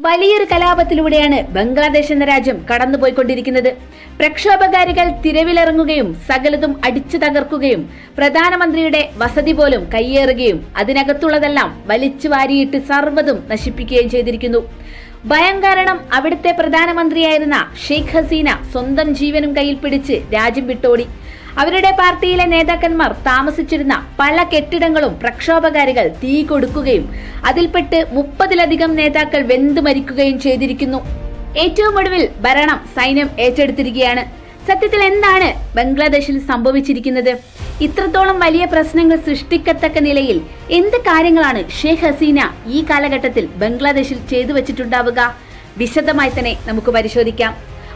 വലിയൊരു കലാപത്തിലൂടെയാണ് ബംഗ്ലാദേശ് എന്ന രാജ്യം കടന്നുപോയിക്കൊണ്ടിരിക്കുന്നത്. പ്രക്ഷോഭകാരികൾ തിരവിലിറങ്ങുകയും സകലതും അടിച്ചു തകർക്കുകയും പ്രധാനമന്ത്രിയുടെ വസതി പോലും കയ്യേറുകയും അതിനകത്തുള്ളതെല്ലാം വലിച്ചു വാരിയിട്ട് സർവ്വതും നശിപ്പിക്കുകയും ചെയ്തിരിക്കുന്നു. ഭയം കാരണം അവിടുത്തെ പ്രധാനമന്ത്രിയായിരുന്ന ഷെയ്ഖ് ഹസീന സ്വന്തം ജീവനും കയ്യിൽ പിടിച്ച് രാജ്യം വിട്ടോടി. അവരുടെ പാർട്ടിയിലെ നേതാക്കന്മാർ താമസിച്ചിരുന്ന പല കെട്ടിടങ്ങളും പ്രക്ഷോഭകാരികൾ തീ കൊടുക്കുകയും അതിൽപ്പെട്ട് 30-ലധികം നേതാക്കൾ വെന്തു മരിക്കുകയും ചെയ്തിരിക്കുന്നു. ഏറ്റവും ഒടുവിൽ ഭരണം സൈന്യം ഏറ്റെടുത്തിരിക്കുകയാണ്. സത്യത്തിൽ എന്താണ് ബംഗ്ലാദേശിൽ സംഭവിച്ചിരിക്കുന്നത്? ഇത്രത്തോളം വലിയ പ്രശ്നങ്ങൾ സൃഷ്ടിക്കത്തക്ക നിലയിൽ എന്ത് കാര്യങ്ങളാണ് ഷെയ്ഖ് ഹസീന ഈ കാലഘട്ടത്തിൽ ബംഗ്ലാദേശിൽ ചെയ്തു വെച്ചിട്ടുണ്ടാവുക? വിശദമായി തന്നെ നമുക്ക് പരിശോധിക്കാം.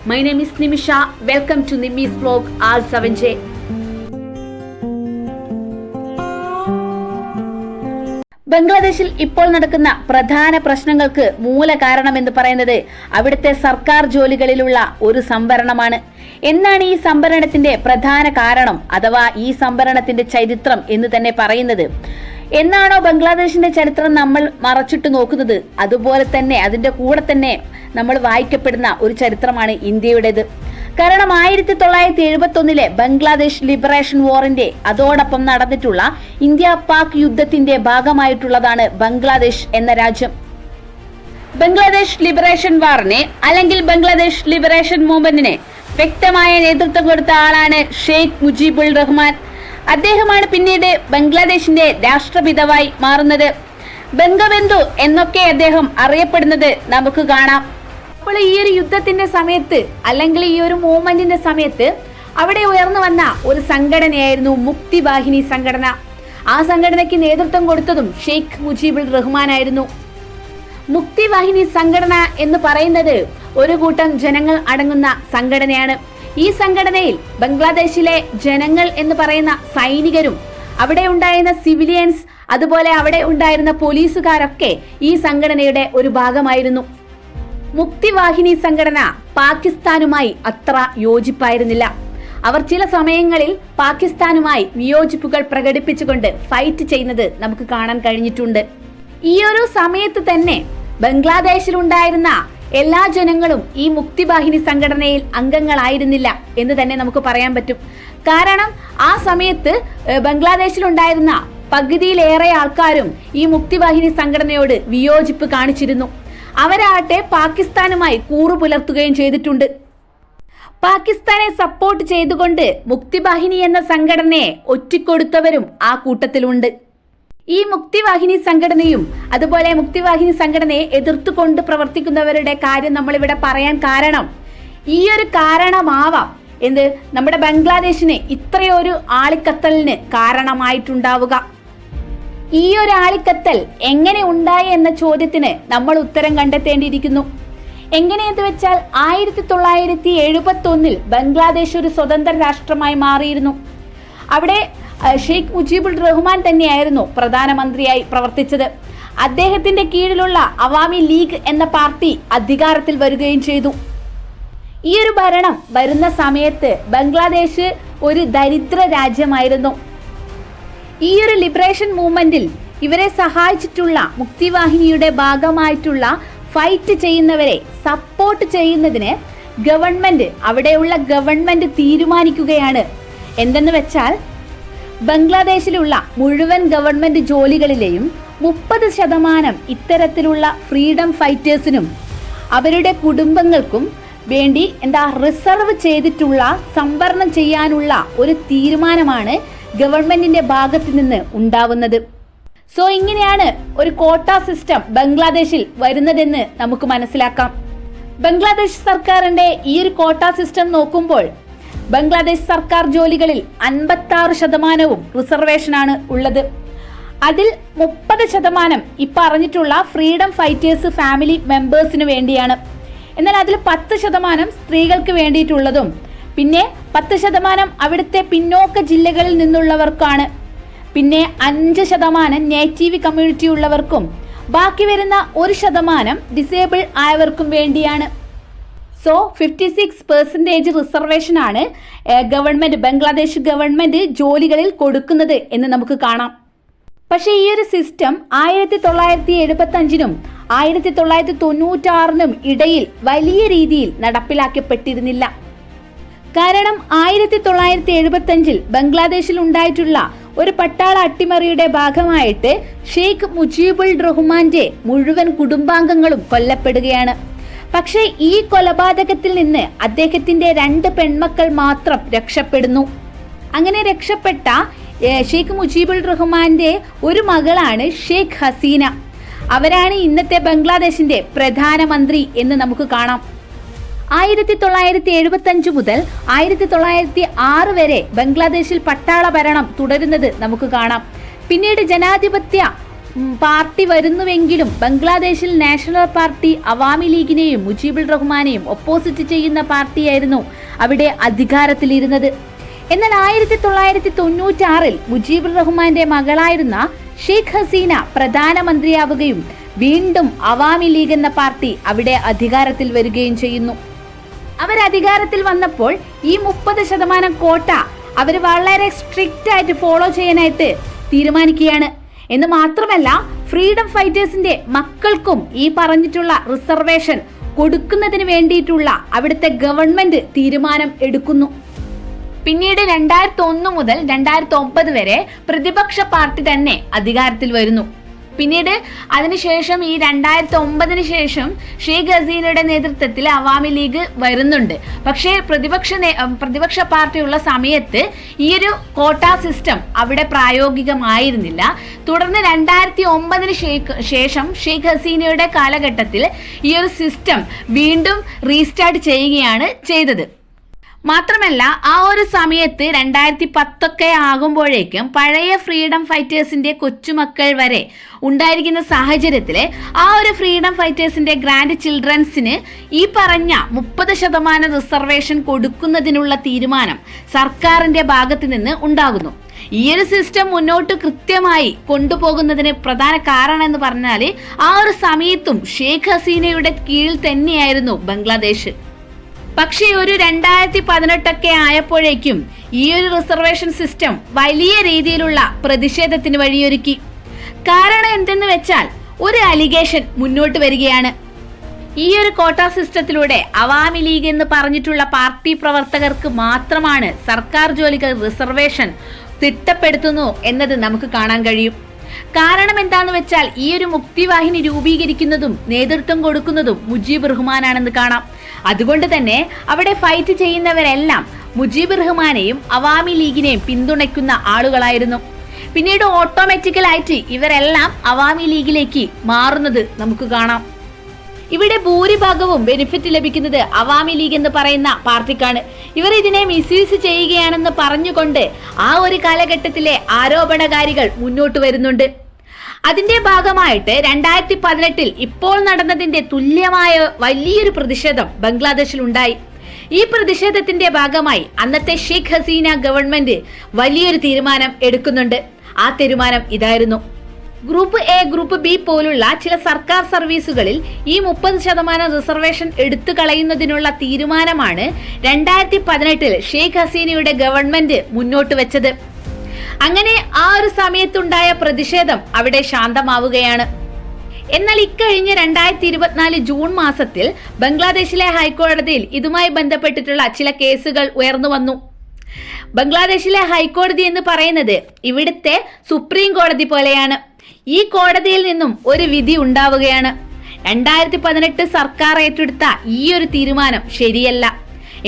My name is Nimisha. Welcome to Nimi's vlog R7J. ബംഗ്ലാദേശിൽ ഇപ്പോൾ നടക്കുന്ന പ്രധാന പ്രശ്നങ്ങൾക്ക് മൂല കാരണമെന്ന് പറയുന്നത് അവിടുത്തെ സർക്കാർ ജോലികളിലുള്ള ഒരു സംവരണമാണ്. എന്നാണ് ഈ സംവരണത്തിന്റെ പ്രധാന കാരണം അഥവാ ഈ സംവരണത്തിന്റെ ചരിത്രം എന്ന് തന്നെ പറയുന്നത്? എന്നാണോ ബംഗ്ലാദേശിന്റെ ചരിത്രം നമ്മൾ മറച്ചിട്ട് നോക്കുന്നത്, അതുപോലെ തന്നെ അതിന്റെ കൂടെ തന്നെ നമ്മൾ വായിക്കപ്പെടുന്ന ഒരു ചരിത്രമാണ് ഇന്ത്യയുടേത്. കാരണം 1971 ബംഗ്ലാദേശ് ലിബറേഷൻ വാറിന്റെ അതോടൊപ്പം നടന്നിട്ടുള്ള ഇന്ത്യ പാക് യുദ്ധത്തിന്റെ ഭാഗമായിട്ടുള്ളതാണ് ബംഗ്ലാദേശ് എന്ന രാജ്യം. ബംഗ്ലാദേശ് ലിബറേഷൻ വാറിനെ അല്ലെങ്കിൽ ബംഗ്ലാദേശ് ലിബറേഷൻ മൂവ്മെന്റിന് വ്യക്തമായ നേതൃത്വം കൊടുത്ത ആളാണ് ഷെയ്ഖ് മുജീബുർ റഹ്മാൻ. അദ്ദേഹമാണ് പിന്നീട് ബംഗ്ലാദേശിന്റെ രാഷ്ട്രപിതാവായി മാറുന്നത്. ബംഗബന്ധു എന്നൊക്കെ അദ്ദേഹം അറിയപ്പെടുന്നത് നമുക്ക് കാണാം. അപ്പോൾ ഈ ഒരു യുദ്ധത്തിന്റെ സമയത്ത് അല്ലെങ്കിൽ ഈ ഒരു മൂവ്മെന്റിന്റെ സമയത്ത് അവിടെ ഉയർന്നു വന്ന ഒരു സംഘടനയായിരുന്നു മുക്തി വാഹിനി സംഘടന. ആ സംഘടനയ്ക്ക് നേതൃത്വം കൊടുത്തതും ഷെയ്ഖ് മുജീബുർ റഹ്മാൻ ആയിരുന്നു. മുക്തി വാഹിനി സംഘടന എന്ന് പറയുന്നത് ഒരു കൂട്ടം ജനങ്ങൾ അടങ്ങുന്ന സംഘടനയാണ്. ഈ സംഘടനയിൽ ബംഗ്ലാദേശിലെ ജനങ്ങൾ എന്ന് പറയുന്ന സൈനികരും അവിടെ ഉണ്ടായിരുന്ന സിവിലിയൻസ് അതുപോലെ അവിടെ ഉണ്ടായിരുന്ന പോലീസുകാരൊക്കെ ഈ സംഘടനയുടെ ഒരു ഭാഗമായിരുന്നു. മുക്തിവാഹിനി സംഘടന പാകിസ്ഥാനുമായി അത്ര യോജിപ്പായിരുന്നില്ല. അവർ ചില സമയങ്ങളിൽ പാകിസ്ഥാനുമായി വിയോജിപ്പുകൾ പ്രകടിപ്പിച്ചുകൊണ്ട് ഫൈറ്റ് ചെയ്യുന്നത് നമുക്ക് കാണാൻ കഴിഞ്ഞിട്ടുണ്ട്. ഈ ഒരു സമയത്ത് തന്നെ ബംഗ്ലാദേശിലുണ്ടായിരുന്ന എല്ലാ ജനങ്ങളും ഈ മുക്തിവാഹിനി സംഘടനയിൽ അംഗങ്ങളായിരുന്നില്ല എന്ന് തന്നെ നമുക്ക് പറയാൻ പറ്റും. കാരണം ആ സമയത്ത് ബംഗ്ലാദേശിലുണ്ടായിരുന്ന പകുതിയിലേറെ ആൾക്കാരും ഈ മുക്തിവാഹിനി സംഘടനയോട് വിയോജിപ്പ് കാണിച്ചിരുന്നു. അവരാകട്ടെ പാകിസ്ഥാനുമായി കൂറു പുലർത്തുകയും ചെയ്തിട്ടുണ്ട്. പാകിസ്ഥാനെ സപ്പോർട്ട് ചെയ്തുകൊണ്ട് മുക്തിവാഹിനി എന്ന സംഘടനയെ ഒറ്റിക്കൊടുത്തവരും ആ കൂട്ടത്തിലുണ്ട്. ഈ മുക്തിവാഹിനി സംഘടനയും അതുപോലെ മുക്തിവാഹിനി സംഘടനയെ എതിർത്തുകൊണ്ട് പ്രവർത്തിക്കുന്നവരുടെ കാര്യം നമ്മളിവിടെ പറയാൻ കാരണം ഈ ഒരു കാരണമാവാം എന്ത് നമ്മുടെ ബംഗ്ലാദേശിന് ഇത്രയൊരു ആളിക്കത്തലിന് കാരണമായിട്ടുണ്ടാവുക. ഈ ഒരു ആളിക്കത്തൽ എങ്ങനെ ഉണ്ടായി എന്ന ചോദ്യത്തിന് നമ്മൾ ഉത്തരം കണ്ടെത്തേണ്ടിയിരിക്കുന്നു. എങ്ങനെയെന്ന് വെച്ചാൽ 1971 ബംഗ്ലാദേശ് ഒരു സ്വതന്ത്ര രാഷ്ട്രമായി മാറിയിരുന്നു. അവിടെ ഷെയ്ഖ് മുജീബുർ റഹ്മാൻ തന്നെയായിരുന്നു പ്രധാനമന്ത്രിയായി പ്രവർത്തിച്ചത്. അദ്ദേഹത്തിന്റെ കീഴിലുള്ള അവാമി ലീഗ് എന്ന പാർട്ടി അധികാരത്തിൽ വരികയും ചെയ്തു. ഈ ഒരു ഭരണം വരുന്ന സമയത്ത് ബംഗ്ലാദേശ് ഒരു ദരിദ്ര രാജ്യമായിരുന്നു. ഈ ഒരു ലിബറേഷൻ മൂവ്മെന്റിൽ ഇവരെ സഹായിച്ചിട്ടുള്ള മുക്തിവാഹിനിയുടെ ഭാഗമായിട്ടുള്ള ഫൈറ്റ് ചെയ്യുന്നവരെ സപ്പോർട്ട് ചെയ്യുന്നതിന് അവിടെയുള്ള ഗവൺമെന്റ് തീരുമാനിക്കുകയാണ്. എന്തെന്ന് വെച്ചാൽ ബംഗ്ലാദേശിലുള്ള മുഴുവൻ ഗവൺമെന്റ് ജോലികളിലെയും 30% ഇത്തരത്തിലുള്ള ഫ്രീഡം ഫൈറ്റേഴ്സിനും അവരുടെ കുടുംബങ്ങൾക്കും വേണ്ടി റിസർവ് ചെയ്തിട്ടുള്ള സംവരണം ചെയ്യാനുള്ള ഒരു തീരുമാനമാണ് ഗവൺമെന്റിന്റെ ഭാഗത്ത് നിന്ന് ഉണ്ടാവുന്നത്. സോ ഇങ്ങനെയാണ് ഒരു കോട്ട സിസ്റ്റം ബംഗ്ലാദേശിൽ വരുന്നതെന്ന് നമുക്ക് മനസ്സിലാക്കാം. ബംഗ്ലാദേശ് സർക്കാരിന്റെ ഈ ഒരു കോട്ട സിസ്റ്റം നോക്കുമ്പോൾ ബംഗ്ലാദേശ് സർക്കാർ ജോലികളിൽ 56% റിസർവേഷനാണ് ഉള്ളത്. അതിൽ 30% ഈ പറഞ്ഞിട്ടുള്ള ഫ്രീഡം ഫൈറ്റേഴ്സ് ഫാമിലി മെമ്പേഴ്സിന് വേണ്ടിയാണ്. എന്നാൽ അതിൽ 10% സ്ത്രീകൾക്ക് വേണ്ടിയിട്ടുള്ളതും പിന്നെ 10% അവിടുത്തെ പിന്നോക്ക ജില്ലകളിൽ നിന്നുള്ളവർക്കാണ്. പിന്നെ 5% നേറ്റീവ് കമ്മ്യൂണിറ്റി ഉള്ളവർക്കും ബാക്കി വരുന്ന 1% ഡിസേബിൾ ആയവർക്കും വേണ്ടിയാണ്. സോ 56% റിസർവേഷനാണ് ബംഗ്ലാദേശ് ഗവൺമെന്റ് ജോലികളിൽ കൊടുക്കുന്നത് എന്ന് നമുക്ക് കാണാം. പക്ഷേ ഈ ഒരു സിസ്റ്റം 1975 1996 ഇടയിൽ വലിയ രീതിയിൽ നടപ്പിലാക്കപ്പെട്ടിരുന്നില്ല. കാരണം 1975 ബംഗ്ലാദേശിൽ ഉണ്ടായിട്ടുള്ള ഒരു പട്ടാള അട്ടിമറിയുടെ ഭാഗമായിട്ട് ഷെയ്ഖ് മുജീബുൾ റഹ്മാന്റെ മുഴുവൻ കുടുംബാംഗങ്ങളും കൊല്ലപ്പെടുകയാണ്. പക്ഷേ ഈ കൊലപാതകത്തിൽ നിന്ന് അദ്ദേഹത്തിന്റെ 2 പെൺമക്കൾ മാത്രം രക്ഷപ്പെടുന്നു. അങ്ങനെ രക്ഷപ്പെട്ട ഷെയ്ഖ് മുജീബുൾ റഹ്മാന്റെ ഒരു മകളാണ് ഷെയ്ഖ് ഹസീന. അവരാണ് ഇന്നത്തെ ബംഗ്ലാദേശിന്റെ പ്രധാനമന്ത്രി എന്ന് നമുക്ക് കാണാം. 1975 മുതൽ 1906 വരെ ബംഗ്ലാദേശിൽ പട്ടാള ഭരണം തുടരുന്നത് നമുക്ക് കാണാം. പിന്നീട് ജനാധിപത്യ പാർട്ടി വരുന്നുവെങ്കിലും ബംഗ്ലാദേശിൽ നാഷണൽ പാർട്ടി അവാമി ലീഗിനെയും മുജീബുൾ റഹ്മാനെയും ഒപ്പോസിറ്റ് ചെയ്യുന്ന പാർട്ടിയായിരുന്നു അവിടെ അധികാരത്തിലിരുന്നത്. എന്നാൽ 1996 മുജീബുർ റഹ്മാന്റെ മകളായിരുന്ന ഷെയ്ഖ് ഹസീന പ്രധാനമന്ത്രിയാവുകയും വീണ്ടും അവാമി ലീഗ് എന്ന പാർട്ടി അവിടെ അധികാരത്തിൽ വരികയും ചെയ്യുന്നു. അവർ അധികാരത്തിൽ വന്നപ്പോൾ ഈ 30% കോട്ട അവർ വളരെ സ്ട്രിക്റ്റ് ആയിട്ട് ഫോളോ ചെയ്യാനായിട്ട് തീരുമാനിക്കുകയാണ്. എന്ന് മാത്രമല്ല ഫ്രീഡം ഫൈറ്റേഴ്സിന്റെ മക്കൾക്കും ഈ പറഞ്ഞിട്ടുള്ള റിസർവേഷൻ കൊടുക്കുന്നതിന് വേണ്ടിയിട്ടുള്ള അവിടുത്തെ ഗവൺമെന്റ് തീരുമാനം എടുക്കുന്നു. പിന്നീട് 2001 മുതൽ 2009 വരെ പ്രതിപക്ഷ പാർട്ടി തന്നെ അധികാരത്തിൽ വരുന്നു. പിന്നീട് അതിനുശേഷം ഈ 2009 ശേഷം ഷെയ്ഖ് ഹസീനയുടെ നേതൃത്വത്തിൽ അവാമി ലീഗ് വരുന്നുണ്ട്. പക്ഷേ പ്രതിപക്ഷ പാർട്ടിയുള്ള സമയത്ത് ഈ ഒരു കോട്ട സിസ്റ്റം അവിടെ പ്രായോഗികമായിരുന്നില്ല. തുടർന്ന് 2009 ശേഷം ഷെയ്ഖ് ഹസീനയുടെ കാലഘട്ടത്തിൽ ഈ ഒരു സിസ്റ്റം വീണ്ടും റീസ്റ്റാർട്ട് ചെയ്യുകയാണ് ചെയ്തത്. മാത്രമല്ല ആ ഒരു സമയത്ത് 2010 ആകുമ്പോഴേക്കും പഴയ ഫ്രീഡം ഫൈറ്റേഴ്സിന്റെ കൊച്ചുമക്കൾ വരെ ഉണ്ടായിരിക്കുന്ന സാഹചര്യത്തിൽ ആ ഒരു ഫ്രീഡം ഫൈറ്റേഴ്സിന്റെ ഗ്രാൻഡ് ചിൽഡ്രൻസിന് ഈ പറഞ്ഞ 30% റിസർവേഷൻ കൊടുക്കുന്നതിനുള്ള തീരുമാനം സർക്കാരിന്റെ ഭാഗത്ത് നിന്ന് ഉണ്ടാകുന്നു. ഈ ഒരു സിസ്റ്റം മുന്നോട്ട് കൃത്യമായി കൊണ്ടുപോകുന്നതിന് പ്രധാന കാരണം എന്ന് പറഞ്ഞാൽ ആ ഒരു സമയത്തും ഷെയ്ഖ് ഹസീനയുടെ കീഴിൽ തന്നെയായിരുന്നു ബംഗ്ലാദേശ്. പക്ഷേ ഒരു 2018 ആയപ്പോഴേക്കും ഈ ഒരു റിസർവേഷൻ സിസ്റ്റം വലിയ രീതിയിലുള്ള പ്രതിഷേധത്തിന് വഴിയൊരുക്കി. കാരണം എന്തെന്ന് വെച്ചാൽ ഒരു അലിഗേഷൻ മുന്നോട്ട് വരികയാണ്. ഈ ഒരു കോട്ട സിസ്റ്റത്തിലൂടെ അവാമി ലീഗ് എന്ന് പറഞ്ഞിട്ടുള്ള പാർട്ടി പ്രവർത്തകർക്ക് മാത്രമാണ് സർക്കാർ ജോലികൾ റിസർവേഷൻ തിട്ടപ്പെടുത്തുന്നു എന്നത് നമുക്ക് കാണാൻ കഴിയും. കാരണം എന്താണെന്ന് വെച്ചാൽ ഈ ഒരു മുക്തിവാഹിനി രൂപീകരിക്കുന്നതും നേതൃത്വം കൊടുക്കുന്നതും മുജീബുർ റഹ്മാനാണെന്ന് കാണാം. അതുകൊണ്ട് തന്നെ അവിടെ ഫൈറ്റ് ചെയ്യുന്നവരെല്ലാം മുജീബുർ റഹ്മാനെയും അവാമി ലീഗിനെയും പിന്തുണയ്ക്കുന്ന ആളുകളായിരുന്നു. പിന്നീട് ഓട്ടോമാറ്റിക്കലായിട്ട് ഇവരെല്ലാം അവാമി ലീഗിലേക്ക് മാറുന്നത് നമുക്ക് കാണാം. ഇവിടെ ഭൂരിഭാഗവും ബെനിഫിറ്റ് ലഭിക്കുന്നത് അവാമി ലീഗ് എന്ന് പറയുന്ന പാർട്ടിക്കാണ്. ഇവർ ഇതിനെ മിസ്യൂസ് ചെയ്യുകയാണെന്ന് പറഞ്ഞുകൊണ്ട് ആ ഒരു കാലഘട്ടത്തിലെ ആരോപണകാരികൾ മുന്നോട്ട് വരുന്നുണ്ട്. അതിന്റെ ഭാഗമായിട്ട് 2018 ഇപ്പോൾ നടന്നതിന്റെ തുല്യമായ വലിയൊരു പ്രതിഷേധം ബംഗ്ലാദേശിൽ ഉണ്ടായി. ഈ പ്രതിഷേധത്തിന്റെ ഭാഗമായി അന്നത്തെ ഷെയ്ഖ് ഹസീന ഗവൺമെന്റ് വലിയൊരു തീരുമാനം എടുക്കുന്നുണ്ട്. ആ തീരുമാനം ഇതായിരുന്നു: ഗ്രൂപ്പ് എ, ഗ്രൂപ്പ് ബി പോലുള്ള ചില സർക്കാർ സർവീസുകളിൽ ഈ 30% റിസർവേഷൻ എടുത്തു കളയുന്നതിനുള്ള തീരുമാനമാണ് 2018 ഷെയ്ഖ് ഹസീനയുടെ ഗവൺമെന്റ് മുന്നോട്ട് വെച്ചത്. അങ്ങനെ ആ ഒരു സമയത്തുണ്ടായ പ്രതിഷേധം അവിടെ ശാന്തമാവുകയാണ്. എന്നാൽ ഇക്കഴിഞ്ഞ 2024 ജൂൺ മാസത്തിൽ ബംഗ്ലാദേശിലെ ഹൈക്കോടതിയിൽ ഇതുമായി ബന്ധപ്പെട്ടിട്ടുള്ള ചില കേസുകൾ ഉയർന്നു വന്നു. ബംഗ്ലാദേശിലെ ഹൈക്കോടതി എന്ന് പറയുന്നത് ഇവിടുത്തെ സുപ്രീം കോടതി പോലെയാണ്. ഈ കോടതിയിൽ നിന്നും ഒരു വിധി ഉണ്ടാവുകയാണ്. 2018 സർക്കാർ ഏറ്റെടുത്ത ഈ ഒരു തീരുമാനം ശരിയല്ല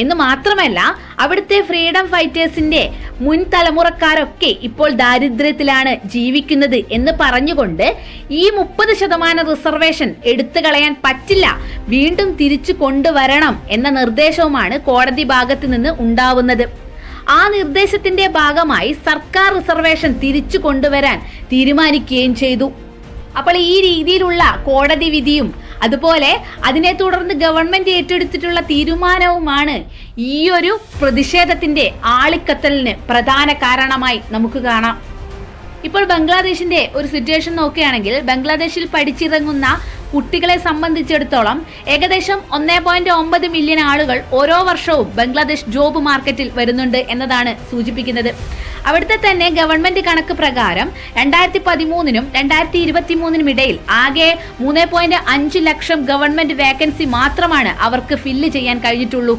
എന്ന് മാത്രമല്ല, അവിടുത്തെ ഫ്രീഡം ഫൈറ്റേഴ്സിന്റെ മുൻ തലമുറക്കാരൊക്കെ ഇപ്പോൾ ദാരിദ്ര്യത്തിലാണ് ജീവിക്കുന്നത് എന്ന് പറഞ്ഞുകൊണ്ട് ഈ 30% റിസർവേഷൻ എടുത്തു കളയാൻ പറ്റില്ല, വീണ്ടും തിരിച്ചു കൊണ്ടുവരണം എന്ന നിർദ്ദേശവുമാണ് കോടതി ഭാഗത്ത് നിന്ന് ഉണ്ടാവുന്നത്. ആ നിർദ്ദേശത്തിന്റെ ഭാഗമായി സർക്കാർ റിസർവേഷൻ തിരിച്ചു കൊണ്ടുവരാൻ തീരുമാനിക്കുകയും ചെയ്തു. അപ്പോൾ ഈ രീതിയിലുള്ള കോടതി വിധിയും അതുപോലെ അതിനെ തുടർന്ന് ഗവൺമെന്റ് ഏറ്റെടുത്തിട്ടുള്ള തീരുമാനവുമാണ് ഈ ഒരു പ്രതിഷേധത്തിന്റെ ആളിക്കത്തലിന് പ്രധാന കാരണമായി നമുക്ക് കാണാം. ഇപ്പോൾ ബംഗ്ലാദേശിന്റെ ഒരു സിറ്റുവേഷൻ നോക്കുകയാണെങ്കിൽ ബംഗ്ലാദേശിൽ പഠിച്ചിറങ്ങുന്ന കുട്ടികളെ സംബന്ധിച്ചിടത്തോളം ഏകദേശം 1.9 മില്യൺ ആളുകൾ ഓരോ വർഷവും ബംഗ്ലാദേശ് ജോബ് മാർക്കറ്റിൽ വരുന്നുണ്ട് എന്നതാണ് സൂചിപ്പിക്കുന്നത്. അവിടുത്തെ തന്നെ ഗവൺമെന്റ് കണക്ക് പ്രകാരം 2013-നും 2023-നും ഇടയിൽ ആകെ 3.5 ലക്ഷം ഗവൺമെന്റ് വേക്കൻസി മാത്രമാണ് അവർക്ക് ഫില്ല് ചെയ്യാൻ കഴിഞ്ഞിട്ടുള്ളൂ.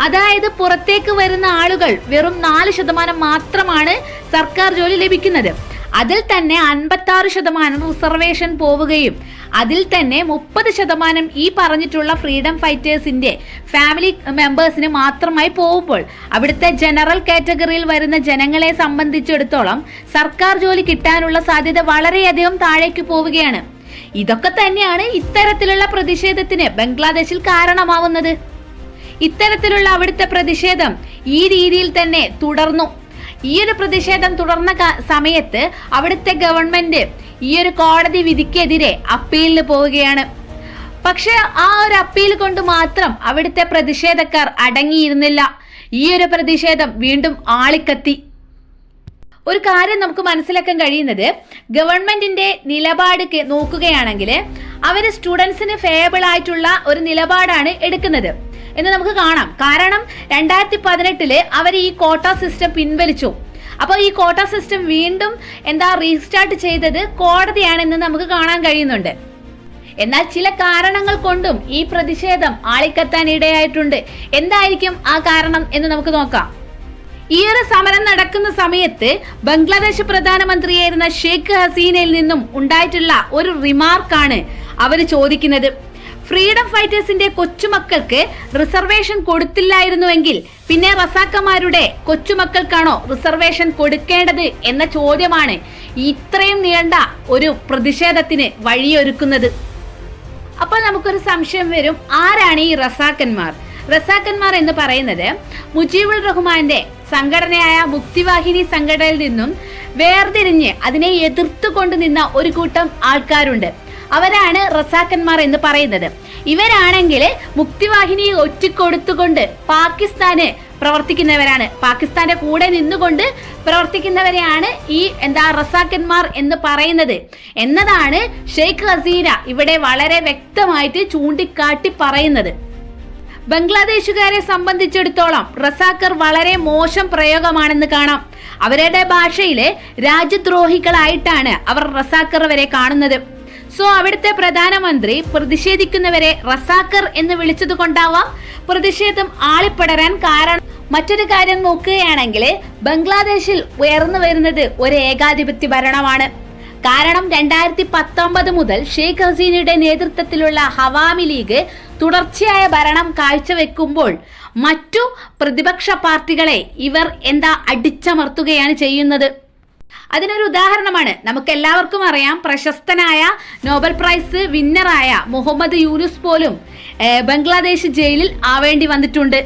അതായത് പുറത്തേക്ക് വരുന്ന ആളുകൾ വെറും 4% മാത്രമാണ് സർക്കാർ ജോലി ലഭിക്കുന്നത്. അതിൽ തന്നെ 56% റിസർവേഷൻ പോവുകയും അതിൽ തന്നെ 30% ഈ പറഞ്ഞിട്ടുള്ള ഫ്രീഡം ഫൈറ്റേഴ്സിന്റെ ഫാമിലി മെമ്പേഴ്സിന് മാത്രമായി പോകുമ്പോൾ അവിടുത്തെ ജനറൽ കാറ്റഗറിയിൽ വരുന്ന ജനങ്ങളെ സംബന്ധിച്ചിടത്തോളം സർക്കാർ ജോലി കിട്ടാനുള്ള സാധ്യത വളരെയധികം താഴേക്ക് പോവുകയാണ്. ഇതൊക്കെ തന്നെയാണ് ഇത്തരത്തിലുള്ള പ്രതിഷേധത്തിന് ബംഗ്ലാദേശിൽ കാരണമാവുന്നത്. ഇത്തരത്തിലുള്ള അവിടുത്തെ പ്രതിഷേധം ഈ രീതിയിൽ തന്നെ തുടർന്നു. ഈ ഒരു പ്രതിഷേധം തുടർന്ന സമയത്ത് അവിടുത്തെ ഗവൺമെന്റ് ഈ ഒരു കോടതി വിധിക്കെതിരെ അപ്പീലിന് പോവുകയാണ്. പക്ഷെ ആ ഒരു അപ്പീൽ കൊണ്ട് മാത്രം അവിടുത്തെ പ്രതിഷേധക്കാർ അടങ്ങിയിരുന്നില്ല. ഈ ഒരു പ്രതിഷേധം വീണ്ടും ആളിക്കത്തി. ഒരു കാര്യം നമുക്ക് മനസ്സിലാക്കാൻ കഴിയുന്നത്, ഗവൺമെന്റിന്റെ നിലപാട് നോക്കുകയാണെങ്കിൽ അവർ സ്റ്റുഡൻസിന് ഫേവബിൾ ആയിട്ടുള്ള ഒരു നിലപാടാണ് എടുക്കുന്നത് എന്ന് നമുക്ക് കാണാം. കാരണം 2018 അവർ ഈ കോട്ട സിസ്റ്റം പിൻവലിച്ചു. അപ്പോൾ ഈ കോട്ട സിസ്റ്റം വീണ്ടും റീസ്റ്റാർട്ട് ചെയ്തത് കോടതിയാണെന്ന് നമുക്ക് കാണാൻ കഴിയുന്നുണ്ട്. എന്നാൽ ചില കാരണങ്ങൾ കൊണ്ടും ഈ പ്രതിഷേധം ആളിക്കത്താൻ ഇടയായിട്ടുണ്ട്. എന്തായിരിക്കും ആ കാരണം എന്ന് നമുക്ക് നോക്കാം. ഈ ഒരു സമരം നടക്കുന്ന സമയത്ത് ബംഗ്ലാദേശ് പ്രധാനമന്ത്രിയായിരുന്ന ഷെയ്ഖ് ഹസീനയിൽ നിന്നും ഉണ്ടായിട്ടുള്ള ഒരു റിമാർക്കാണ് അവർ ചോദിക്കുന്നത്. ഫ്രീഡം ഫൈറ്റേഴ്സിന്റെ കൊച്ചുമക്കൾക്ക് റിസർവേഷൻ കൊടുത്തില്ലായിരുന്നുവെങ്കിൽ പിന്നെ റസാക്കന്മാരുടെ കൊച്ചുമക്കൾക്കാണോ റിസർവേഷൻ കൊടുക്കേണ്ടത് എന്ന ചോദ്യമാണ് ഇത്രയും നീണ്ട ഒരു പ്രതിഷേധത്തിന് വഴിയൊരുക്കുന്നത്. അപ്പോൾ നമുക്കൊരു സംശയം വരും, ആരാണ് ഈ റസാക്കന്മാർ? റസാക്കന്മാർ എന്ന് പറയുന്നത് മുജീബുർ റഹ്മാന്റെ സംഘടനയായ മുക്തിവാഹിനി സംഘടനയിൽ നിന്നും വേർതിരിഞ്ഞ് അതിനെ എതിർത്തുകൊണ്ട് നിന്ന ഒരു കൂട്ടം ആൾക്കാരുണ്ട്. അവരാണ് റസാക്കന്മാർ എന്ന് പറയുന്നത്. ഇവരാണെങ്കിൽ മുക്തിവാഹിനിയെ ഒറ്റിക്കൊടുത്തുകൊണ്ട് പാകിസ്ഥാന് പ്രവർത്തിക്കുന്നവരാണ്. പാകിസ്ഥാന്റെ കൂടെ നിന്നുകൊണ്ട് പ്രവർത്തിക്കുന്നവരെയാണ് ഈ റസാക്കന്മാർ എന്ന് പറയുന്നത് എന്നതാണ് ഷെയ്ഖ് ഹസീന ഇവിടെ വളരെ വ്യക്തമായിട്ട് ചൂണ്ടിക്കാട്ടി പറയുന്നത്. ബംഗ്ലാദേശുകാരെ സംബന്ധിച്ചിടത്തോളം റസാക്കർ വളരെ മോശം പ്രയോഗമാണെന്ന് കാണാം. അവരുടെ ഭാഷയിലെ രാജ്യദ്രോഹികളായിട്ടാണ് അവർ റസാക്കർ വരെ കാണുന്നത്. സോ അവിടുത്തെ പ്രധാനമന്ത്രി പ്രതിഷേധിക്കുന്നവരെ റസാക്കർ എന്ന് വിളിച്ചത് കൊണ്ടാവാം പ്രതിഷേധം ആളിപ്പടരാൻ കാരണം. മറ്റൊരു കാര്യം നോക്കുകയാണെങ്കിൽ ബംഗ്ലാദേശിൽ ഉയർന്നു വരുന്നത് ഒരു ഏകാധിപത്യ ഭരണമാണ്. കാരണം 2019 മുതൽ ഷെയ്ഖ് ഹസീനയുടെ നേതൃത്വത്തിലുള്ള ഹവാമി ലീഗ് തുടർച്ചയായ ഭരണം കാഴ്ചവെക്കുമ്പോൾ മറ്റു പ്രതിപക്ഷ പാർട്ടികളെ ഇവർ അടിച്ചമർത്തുകയാണ് ചെയ്യുന്നത്. അതിനൊരു ഉദാഹരണമാണ് നമുക്ക് എല്ലാവർക്കും അറിയാം, പ്രശസ്തനായ നോബൽ പ്രൈസ് വിന്നറായ മുഹമ്മദ് യൂനുസ് പോലും ബംഗ്ലാദേശ് ജയിലിൽ ആവേണ്ടി വന്നിട്ടുണ്ട്.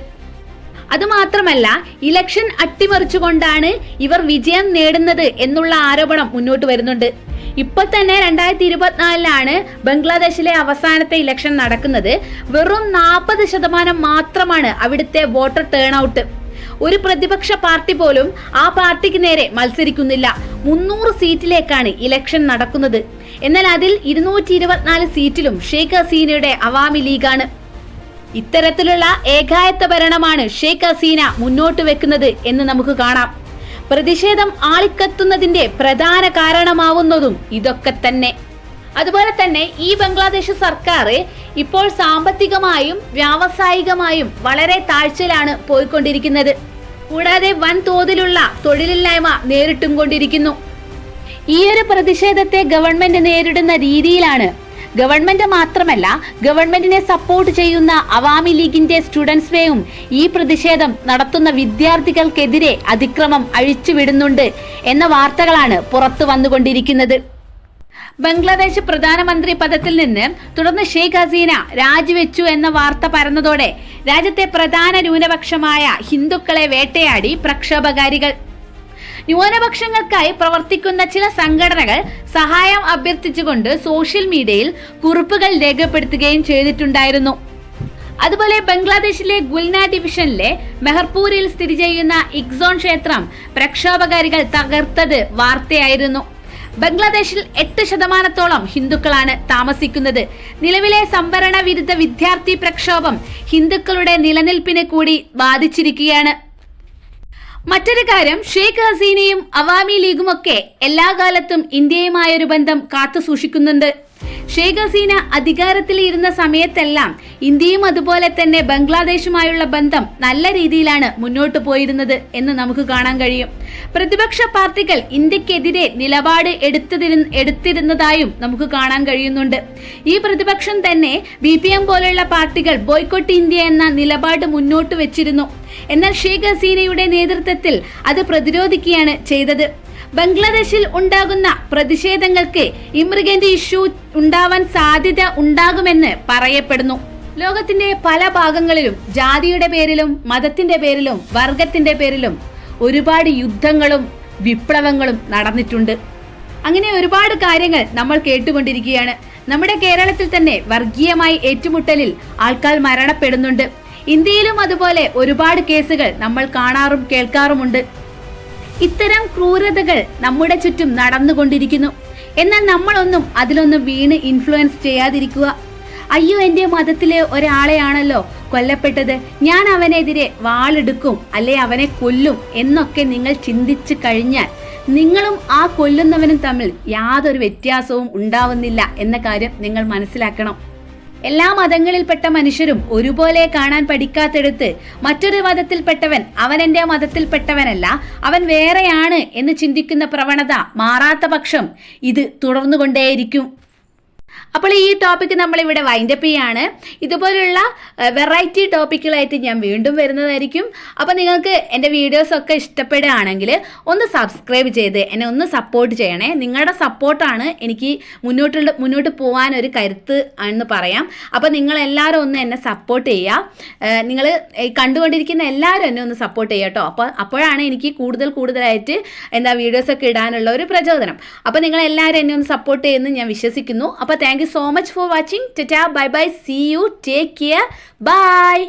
അതുമാത്രമല്ല, ഇലക്ഷൻ അട്ടിമറിച്ചുകൊണ്ടാണ് ഇവർ വിജയം നേടുന്നത് എന്നുള്ള ആരോപണം മുന്നോട്ട് വരുന്നുണ്ട്. ഇപ്പോൾ തന്നെ 2024 ബംഗ്ലാദേശിലെ അവസാനത്തെ ഇലക്ഷൻ നടക്കുന്നത്. വെറും 40% മാത്രമാണ് അവിടുത്തെ വോട്ടർ ടേൺ ഔട്ട്. ഒരു പ്രതിപക്ഷ പാർട്ടി പോലും ആ പാർട്ടിക്ക് നേരെ മത്സരിക്കുന്നില്ല. 300 സീറ്റിലേക്കാണ് ഇലക്ഷൻ നടക്കുന്നത്. എന്നാൽ അതിൽ 224 സീറ്റിലും ഷെയ്ഖ് ഹസീനയുടെ അവാമി ലീഗാണ്. ഇത്തരത്തിലുള്ള ഏകായത്ത ഭരണമാണ് ഷെയ്ഖ് ഹസീന മുന്നോട്ട് വെക്കുന്നത് എന്ന് നമുക്ക് കാണാം. പ്രതിഷേധം ആളിക്കത്തുന്നതിന്റെ പ്രധാന കാരണമാവുന്നതും ഇതൊക്കെ തന്നെ. അതുപോലെ തന്നെ ഈ ബംഗ്ലാദേശ് സർക്കാർ ഇപ്പോൾ സാമ്പത്തികമായും വ്യാവസായികമായും വളരെ താഴ്ചയിലാണ് പോയിക്കൊണ്ടിരിക്കുന്നത്. കൂടാതെ വൻതോതിലുള്ള തൊഴിലില്ലായ്മ നേരിട്ടും കൊണ്ടിരിക്കുന്നു. ഈ ഒരു പ്രതിഷേധത്തെ ഗവൺമെന്റ് നേരിടുന്ന രീതിയിലാണ് ഗവൺമെന്റ് മാത്രമല്ല, ഗവൺമെന്റിനെ സപ്പോർട്ട് ചെയ്യുന്ന അവാമി ലീഗിന്റെ സ്റ്റുഡൻസ് വേയും ഈ പ്രതിഷേധം നടത്തുന്ന വിദ്യാർത്ഥികൾക്കെതിരെ അതിക്രമം അഴിച്ചുവിടുന്നുണ്ട് എന്ന വാർത്തകളാണ് പുറത്തു വന്നുകൊണ്ടിരിക്കുന്നത്. ബംഗ്ലാദേശ് പ്രധാനമന്ത്രി പദത്തിൽ നിന്ന് തുടർന്ന് ഷെയ്ഖ് ഹസീന രാജിവെച്ചു എന്ന വാർത്ത പരന്നതോടെ രാജ്യത്തെ പ്രധാന ന്യൂനപക്ഷമായ ഹിന്ദുക്കളെ വേട്ടയാടി പ്രക്ഷോഭകാരികൾ. ന്യൂനപക്ഷങ്ങൾക്കായി പ്രവർത്തിക്കുന്ന ചില സംഘടനകൾ സഹായം അഭ്യർത്ഥിച്ചുകൊണ്ട് സോഷ്യൽ മീഡിയയിൽ കുറിപ്പുകൾ രേഖപ്പെടുത്തുകയും ചെയ്തിട്ടുണ്ടായിരുന്നു. അതുപോലെ ബംഗ്ലാദേശിലെ ഗുൽന ഡിവിഷനിലെ മെഹർപൂരിൽ സ്ഥിതി ചെയ്യുന്ന ഇക്സോൺ ക്ഷേത്രം പ്രക്ഷോഭകാരികൾ തകർത്തത് വാർത്തയായിരുന്നു. ബംഗ്ലാദേശിൽ 8% ഹിന്ദുക്കളാണ് താമസിക്കുന്നത്. നിലവിലെ സംവരണ വിരുദ്ധ വിദ്യാർത്ഥി പ്രക്ഷോഭം ഹിന്ദുക്കളുടെ നിലനിൽപ്പിനെ കൂടി ബാധിച്ചിരിക്കുകയാണ്. മറ്റൊരു കാര്യം, ഷെയ്ഖ് ഹസീനയും അവാമി ലീഗുമൊക്കെ എല്ലാ കാലത്തും ഇന്ത്യയുമായൊരു ബന്ധം കാത്തു സൂക്ഷിക്കുന്നുണ്ട്. ഷെയ്ഖ് ഹസീന അധികാരത്തിൽ ഇരുന്ന സമയത്തെല്ലാം ഇന്ത്യയും അതുപോലെ തന്നെ ബംഗ്ലാദേശുമായുള്ള ബന്ധം നല്ല രീതിയിലാണ് മുന്നോട്ട് പോയിരുന്നത് എന്ന് നമുക്ക് കാണാൻ കഴിയും. പ്രതിപക്ഷ പാർട്ടികൾ ഇന്ത്യക്കെതിരെ നിലപാട് എടുത്തിരുന്നതായും നമുക്ക് കാണാൻ കഴിയുന്നുണ്ട്. ഈ പ്രതിപക്ഷം തന്നെ BPM പോലുള്ള പാർട്ടികൾ ബോയ്ക്കോട്ട് ഇന്ത്യ എന്ന നിലപാട് മുന്നോട്ട് വെച്ചിരുന്നു. എന്നാൽ ഷെയ്ഖ് ഹസീനയുടെ നേതൃത്വത്തിൽ അത് പ്രതിരോധിക്കുകയാണ് ചെയ്തത്. ബംഗ്ലാദേശിൽ ഉണ്ടാകുന്ന പ്രതിഷേധങ്ങൾക്ക് ഇമിഗ്രന്റ് ഇഷ്യൂ ഉണ്ടാവാൻ സാധ്യത ഉണ്ടാകുമെന്ന് പറയപ്പെടുന്നു. ലോകത്തിന്റെ പല ഭാഗങ്ങളിലും ജാതിയുടെ പേരിലും മതത്തിന്റെ പേരിലും വർഗത്തിന്റെ പേരിലും ഒരുപാട് യുദ്ധങ്ങളും വിപ്ലവങ്ങളും നടന്നിട്ടുണ്ട്. അങ്ങനെ ഒരുപാട് കാര്യങ്ങൾ നമ്മൾ കേട്ടുകൊണ്ടിരിക്കുകയാണ്. നമ്മുടെ കേരളത്തിൽ തന്നെ വർഗീയമായി ഏറ്റുമുട്ടലിൽ ആൾക്കാർ മരണപ്പെടുന്നുണ്ട്. ഇന്ത്യയിലും അതുപോലെ ഒരുപാട് കേസുകൾ നമ്മൾ കാണാറും കേൾക്കാറുമുണ്ട്. ഇത്തരം ക്രൂരതകൾ നമ്മുടെ ചുറ്റും നടന്നുകൊണ്ടിരിക്കുന്നു. എന്നാൽ നമ്മളൊന്നും അതിലൊന്നും വീണ് ഇൻഫ്ലുവൻസ് ചെയ്യാതിരിക്കുക. അയ്യോ, എൻ്റെ മതത്തിലെ ഒരാളെയാണല്ലോ കൊല്ലപ്പെട്ടത്, ഞാൻ അവനെതിരെ വാളെടുക്കും അല്ലെ അവനെ കൊല്ലും എന്നൊക്കെ നിങ്ങൾ ചിന്തിച്ചു കഴിഞ്ഞാൽ നിങ്ങളും ആ കൊല്ലുന്നവനും തമ്മിൽ യാതൊരു വ്യത്യാസവും ഉണ്ടാവുന്നില്ല എന്ന കാര്യം നിങ്ങൾ മനസ്സിലാക്കണം. എല്ലാ മതങ്ങളിൽപ്പെട്ട മനുഷ്യരും ഒരുപോലെ കാണാൻ പഠിക്കാത്തിടത്ത് മറ്റൊരു മതത്തിൽപ്പെട്ടവൻ അവൻ എൻ്റെ മതത്തിൽപ്പെട്ടവനല്ല, അവൻ വേറെയാണ് എന്ന് ചിന്തിക്കുന്ന പ്രവണത മാറാത്ത പക്ഷം ഇത് തുടർന്നുകൊണ്ടേയിരിക്കും. അപ്പോൾ ഈ ടോപ്പിക്ക് നമ്മളിവിടെ വൈൻഡപ്പ് ചെയ്യാണ്. ഇതുപോലുള്ള വെറൈറ്റി ടോപ്പിക്കുകളായിട്ട് ഞാൻ വീണ്ടും വരുന്നതായിരിക്കും. അപ്പോൾ നിങ്ങൾക്ക് എൻ്റെ വീഡിയോസൊക്കെ ഇഷ്ടപ്പെടുകയാണെങ്കിൽ ഒന്ന് സബ്സ്ക്രൈബ് ചെയ്ത് എന്നെ ഒന്ന് സപ്പോർട്ട് ചെയ്യണേ. നിങ്ങളുടെ സപ്പോർട്ടാണ് എനിക്ക് മുന്നോട്ട് പോകാനൊരു കരുത്ത് എന്ന് പറയാം. അപ്പോൾ നിങ്ങളെല്ലാവരും ഒന്ന് എന്നെ സപ്പോർട്ട് ചെയ്യുക. നിങ്ങൾ കണ്ടുകൊണ്ടിരിക്കുന്ന എല്ലാവരും എന്നെ ഒന്ന് സപ്പോർട്ട് ചെയ്യുക കേട്ടോ. അപ്പോഴാണ് എനിക്ക് കൂടുതലായിട്ട് വീഡിയോസൊക്കെ ഇടാനുള്ള ഒരു പ്രചോദനം. അപ്പോൾ നിങ്ങളെല്ലാവരും എന്നെ ഒന്ന് സപ്പോർട്ട് ചെയ്യുമെന്ന് ഞാൻ വിശ്വസിക്കുന്നു. അപ്പോൾ thank you so much for watching. Tata, bye bye, see you, take care, bye.